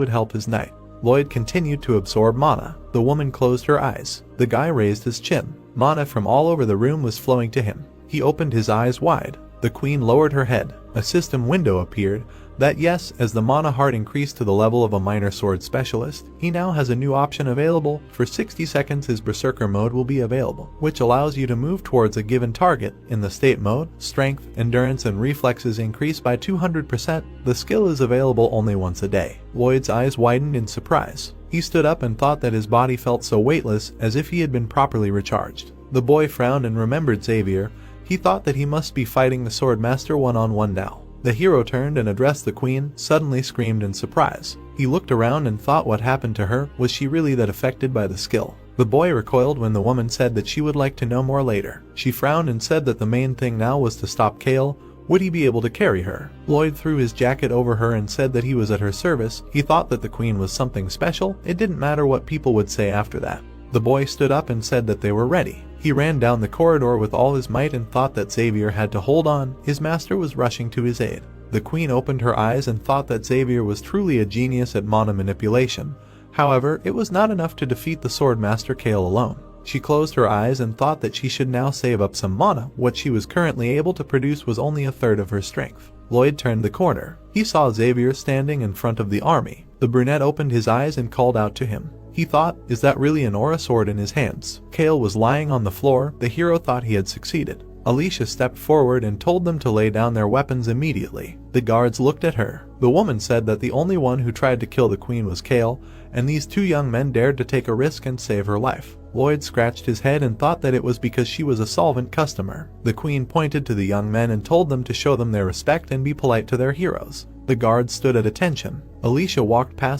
would help his knight. Lloyd continued to absorb mana. The woman closed her eyes. The guy raised his chin. Mana from all over the room was flowing to him. He opened his eyes wide. The queen lowered her head. A system window appeared. That yes, as the mana heart increased to the level of a minor sword specialist, he now has a new option available. For 60 seconds his berserker mode will be available, which allows you to move towards a given target. In the state mode, strength, endurance and reflexes increase by 200%. The skill is available only once a day. Lloyd's eyes widened in surprise. He stood up and thought that his body felt so weightless, as if he had been properly recharged. The boy frowned and remembered Xavier. He thought that he must be fighting the sword master one-on-one now. The hero turned and addressed the queen, suddenly screamed in surprise. He looked around and thought what happened to her. Was she really that affected by the skill? The boy recoiled when the woman said that she would like to know more later. She frowned and said that the main thing now was to stop Kale. Would he be able to carry her? Lloyd threw his jacket over her and said that he was at her service. He thought that the queen was something special. It didn't matter what people would say after that. The boy stood up and said that they were ready. He ran down the corridor with all his might and thought that Xavier had to hold on. His master was rushing to his aid. The queen opened her eyes and thought that Xavier was truly a genius at mana manipulation. However, it was not enough to defeat the sword master Kale alone. She closed her eyes and thought that she should now save up some mana. What she was currently able to produce was only a third of her strength. Lloyd turned the corner. He saw Xavier standing in front of the army. The brunette opened his eyes and called out to him. He thought, is that really an aura sword in his hands? Kale was lying on the floor. The hero thought he had succeeded. Alicia stepped forward and told them to lay down their weapons immediately. The guards looked at her. The woman said that the only one who tried to kill the queen was Kale, and these two young men dared to take a risk and save her life. Lloyd scratched his head and thought that it was because she was a solvent customer. The queen pointed to the young men and told them to show them their respect and be polite to their heroes. The guards stood at attention. Alicia walked past